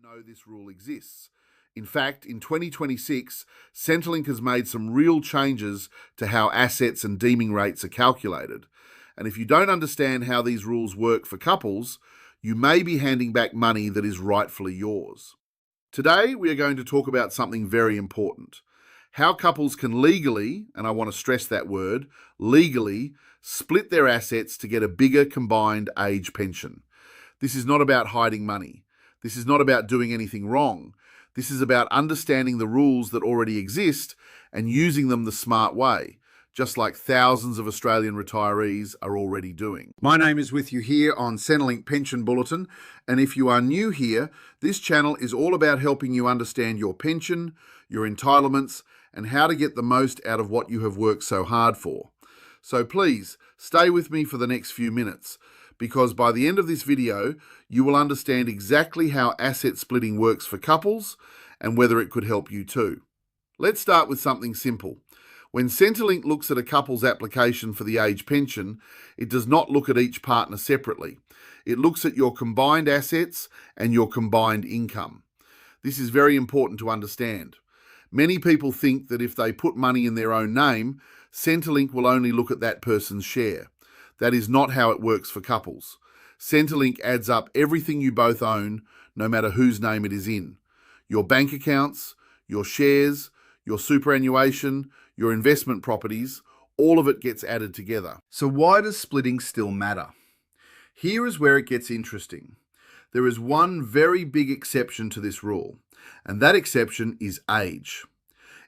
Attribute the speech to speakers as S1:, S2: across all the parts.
S1: know this rule exists. In fact, in 2026, Centrelink has made some real changes to how assets and deeming rates are calculated. And if you don't understand how these rules work for couples, you may be handing back money that is rightfully yours. Today, we are going to talk about something very important. How couples can legally, and I want to stress that word, legally, split their assets to get a bigger combined age pension. This is not about hiding money. This is not about doing anything wrong. This is about understanding the rules that already exist and using them the smart way, just like thousands of Australian retirees are already doing. My name is with you here on Centrelink Pension Bulletin, and if you are new here, this channel is all about helping you understand your pension, your entitlements, and how to get the most out of what you have worked so hard for. So please, stay with me for the next few minutes, because by the end of this video, you will understand exactly how asset splitting works for couples and whether it could help you too. Let's start with something simple. When Centrelink looks at a couple's application for the age pension, it does not look at each partner separately. It looks at your combined assets and your combined income. This is very important to understand. Many people think that if they put money in their own name, Centrelink will only look at that person's share. That is not how it works for couples. Centrelink adds up everything you both own, no matter whose name it is in. Your bank accounts, your shares, your superannuation, your investment properties, all of it gets added together. So why does splitting still matter? Here is where it gets interesting. There is one very big exception to this rule, and that exception is age.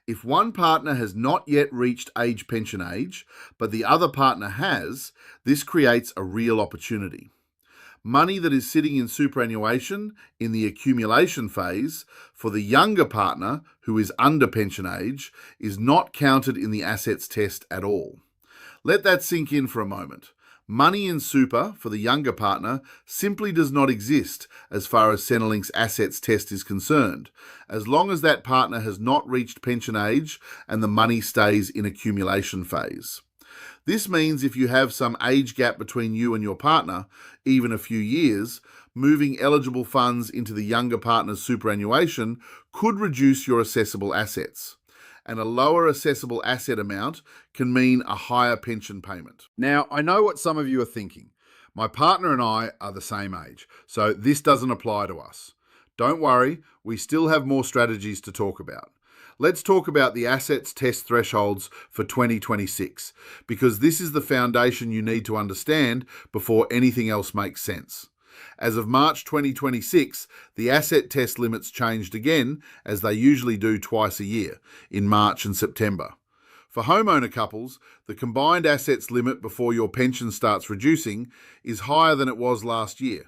S1: If one partner has not yet reached age pension age, but the other partner has, this creates a real opportunity. Money that is sitting in superannuation in the accumulation phase for the younger partner who is under pension age is not counted in the assets test at all. Let that sink in for a moment. Money in super for the younger partner simply does not exist as far as Centrelink's assets test is concerned, as long as that partner has not reached pension age and the money stays in accumulation phase. This means if you have some age gap between you and your partner, even a few years, moving eligible funds into the younger partner's superannuation could reduce your assessable assets. And a lower assessable asset amount can mean a higher pension payment. Now, I know what some of you are thinking. My partner and I are the same age, so this doesn't apply to us. Don't worry, we still have more strategies to talk about. Let's talk about the assets test thresholds for 2026, because this is the foundation you need to understand before anything else makes sense. As of March 2026, the asset test limits changed again, as they usually do twice a year, in March and September. For homeowner couples, the combined assets limit before your pension starts reducing is higher than it was last year.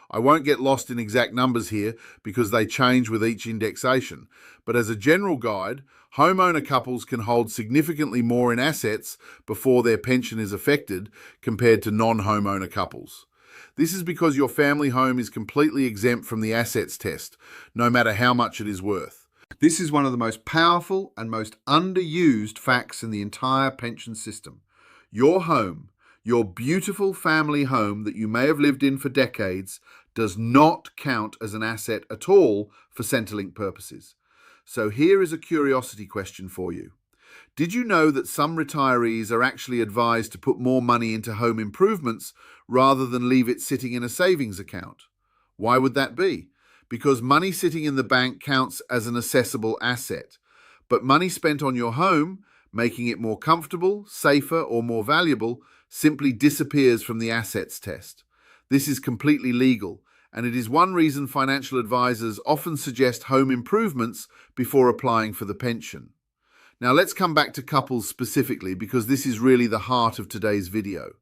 S1: I won't get lost in exact numbers here because they change with each indexation, but as a general guide, homeowner couples can hold significantly more in assets before their pension is affected compared to non-homeowner couples. This is because your family home is completely exempt from the assets test, no matter how much it is worth. This is one of the most powerful and most underused facts in the entire pension system. Your home, your beautiful family home that you may have lived in for decades, does not count as an asset at all for Centrelink purposes. So here is a curiosity question for you. Did you know that some retirees are actually advised to put more money into home improvements rather than leave it sitting in a savings account? Why would that be? Because money sitting in the bank counts as an assessable asset, but money spent on your home, making it more comfortable, safer, or more valuable, simply disappears from the assets test. This is completely legal, and it is one reason financial advisors often suggest home improvements before applying for the pension. Now let's come back to couples specifically, because this is really the heart of today's video.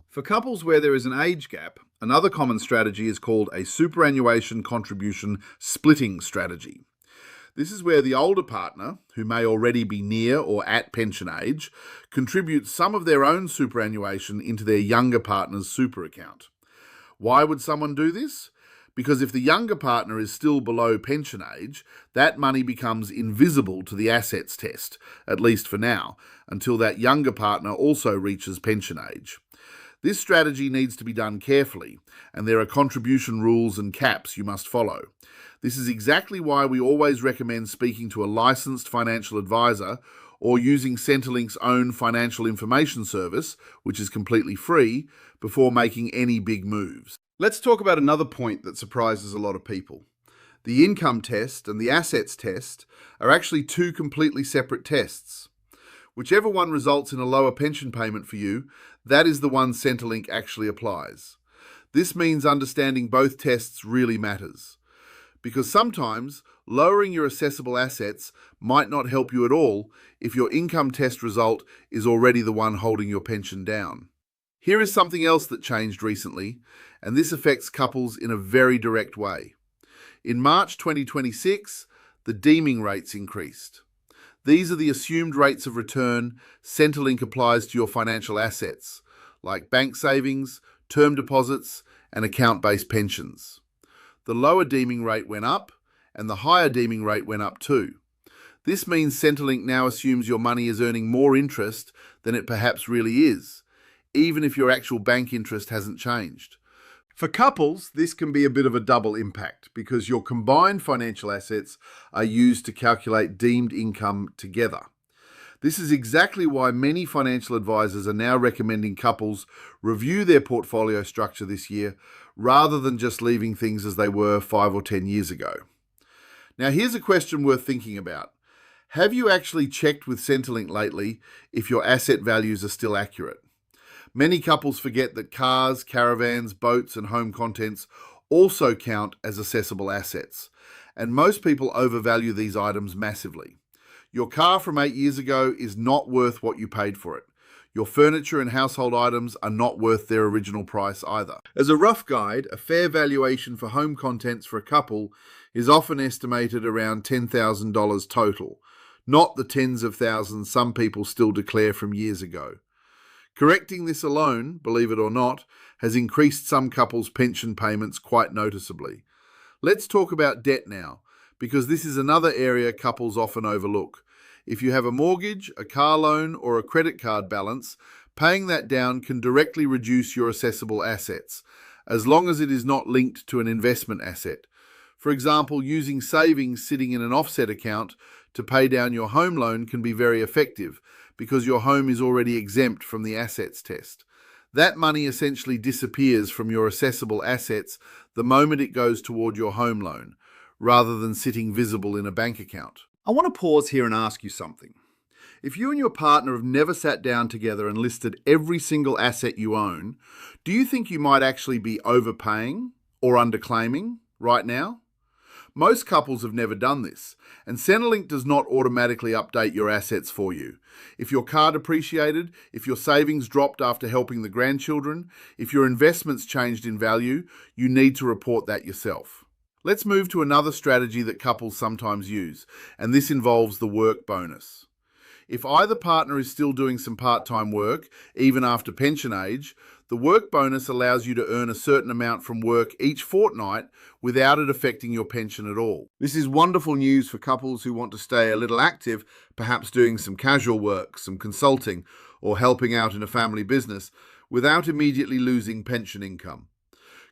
S1: For couples where there is an age gap, another common strategy is called a superannuation contribution splitting strategy. This is where the older partner, who may already be near or at pension age, contributes some of their own superannuation into their younger partner's super account. Why would someone do this? Because if the younger partner is still below pension age, that money becomes invisible to the assets test, at least for now, until that younger partner also reaches pension age. This strategy needs to be done carefully, and there are contribution rules and caps you must follow. This is exactly why we always recommend speaking to a licensed financial advisor or using Centrelink's own financial information service, which is completely free, before making any big moves.
S2: Let's talk about another point that surprises a lot of people. The income test and the assets test are actually two completely separate tests. Whichever one results in a lower pension payment for you, that is the one Centrelink actually applies. This means understanding both tests really matters, because sometimes lowering your assessable assets might not help you at all if your income test result is already the one holding your pension down. Here is something else that changed recently, and this affects couples in a very direct way. In March 2026, the Deeming rates increased. These are the assumed rates of return Centrelink applies to your financial assets, like bank savings, term deposits, and account-based pensions. The lower Deeming rate went up, and the higher Deeming rate went up too. This means Centrelink now assumes your money is earning more interest than it perhaps really is, even if your actual bank interest hasn't changed. For couples, this can be a bit of a double impact because your combined financial assets are used to calculate deemed income together. This is exactly why many financial advisors are now recommending couples review their portfolio structure this year rather than just leaving things as they were 5 or 10 years ago. Now, here's a question worth thinking about. Have you actually checked with Centrelink lately if your asset values are still accurate? Many couples forget that cars, caravans, boats, and home contents also count as assessable assets, and most people overvalue these items massively. Your car from 8 years ago is not worth what you paid for it. Your furniture and household items are not worth their original price either. As a rough guide, a fair valuation for home contents for a couple is often estimated around $10,000 total, not the tens of thousands some people still declare from years ago. Correcting this alone, believe it or not, has increased some couples' pension payments quite noticeably. Let's talk about debt now, because this is another area couples often overlook. If you have a mortgage, a car loan, or a credit card balance, paying that down can directly reduce your assessable assets, as long as it is not linked to an investment asset. For example, using savings sitting in an offset account to pay down your home loan can be very effective, because your home is already exempt from the assets test. That money essentially disappears from your assessable assets the moment it goes toward your home loan, rather than sitting visible in a bank account. I want to pause here and ask you something. If you and your partner have never sat down together and listed every single asset you own, do you think you might actually be overpaying or underclaiming right now? Most couples have never done this, and Centrelink does not automatically update your assets for you. If your car depreciated, if your savings dropped after helping the grandchildren, if your investments changed in value, you need to report that yourself. Let's move to another strategy that couples sometimes use, and this involves the work bonus. If either partner is still doing some part-time work, even after pension age, the work bonus allows you to earn a certain amount from work each fortnight without it affecting your pension at all. This is wonderful news for couples who want to stay a little active, perhaps doing some casual work, some consulting, or helping out in a family business, without immediately losing pension income.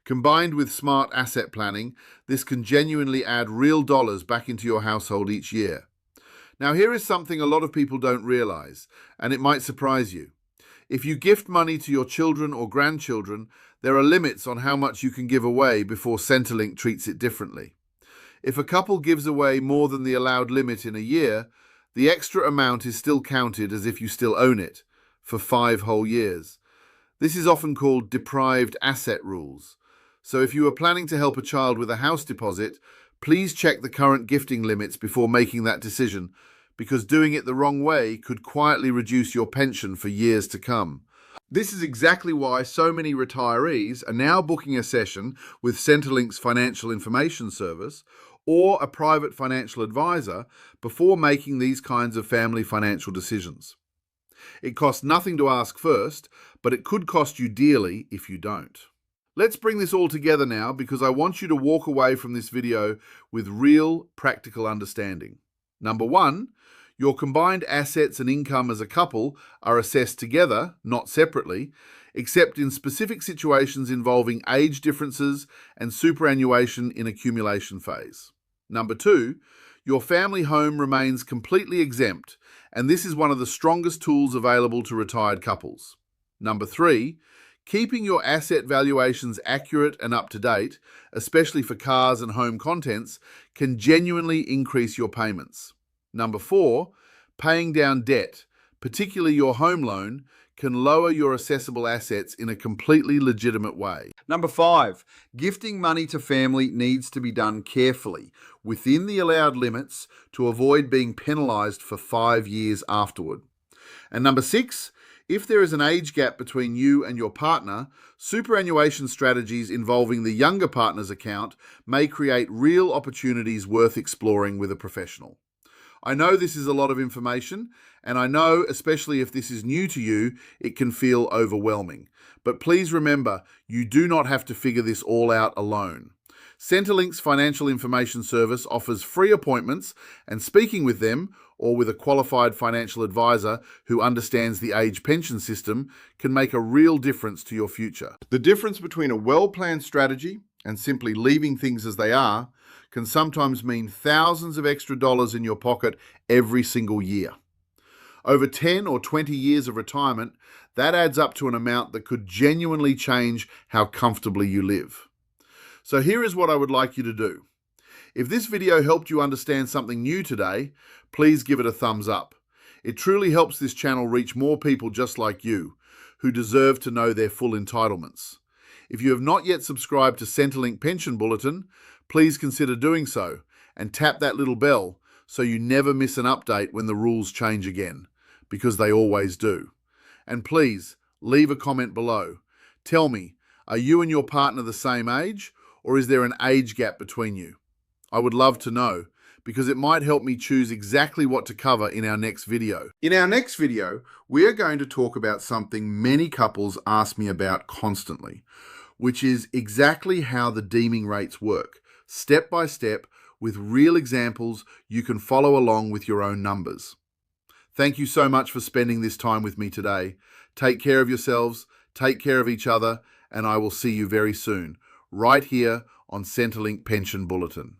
S2: Combined with smart asset planning, this can genuinely add real dollars back into your household each year. Now, here is something a lot of people don't realize, and it might surprise you. If you gift money to your children or grandchildren, there are limits on how much you can give away before Centrelink treats it differently. If a couple gives away more than the allowed limit in a year, the extra amount is still counted as if you still own it, for 5 whole years. This is often called deprived asset rules. So if you are planning to help a child with a house deposit, please check the current gifting limits before making that decision, because doing it the wrong way could quietly reduce your pension for years to come. This is exactly why so many retirees are now booking a session with Centrelink's financial information service or a private financial advisor before making these kinds of family financial decisions. It costs nothing to ask first, but it could cost you dearly if you don't. Let's bring this all together now, because I want you to walk away from this video with real practical understanding. Number 1, your combined assets and income as a couple are assessed together, not separately.
S1: except in specific situations involving age differences and superannuation in accumulation phase. Number 2, your family home remains completely exempt, and this is one of the strongest tools available to retired couples. Number 3, keeping your asset valuations accurate and up to date, especially for cars and home contents, can genuinely increase your payments. Number 4, paying down debt, particularly your home loan, can lower your assessable assets in a completely legitimate way.
S2: Number 5, gifting money to family needs to be done carefully, within the allowed limits, to avoid being penalised for 5 years afterward.
S1: And number 6, if there is an age gap between you and your partner, superannuation strategies involving the younger partner's account may create real opportunities worth exploring with a professional. I know this is a lot of information, and I know, especially if this is new to you, it can feel overwhelming. But please remember, you do not have to figure this all out alone. Centrelink's financial information service offers free appointments, and speaking with them, or with a qualified financial advisor who understands the age pension system, can make a real difference to your future.
S2: The difference between a well-planned strategy and simply leaving things as they are can sometimes mean thousands of extra dollars in your pocket every single year. Over 10 or 20 years of retirement, that adds up to an amount that could genuinely change how comfortably you live. So here is what I would like you to do. If this video helped you understand something new today, please give it a thumbs up. It truly helps this channel reach more people just like you, who deserve to know their full entitlements. If you have not yet subscribed to Centrelink Pension Bulletin, please consider doing so and tap that little bell so you never miss an update when the rules change again, because they always do. And please, leave a comment below. Tell me, are you and your partner the same age, or is there an age gap between you? I would love to know, because it might help me choose exactly what to cover in our next video. In our next video, we are going to talk about something many couples ask me about constantly, which is exactly how the deeming rates work, step by step, with real examples you can follow along with your own numbers. Thank you so much for spending this time with me today. Take care of yourselves, take care of each other, and I will see you very soon, right here on Centrelink Pension Bulletin.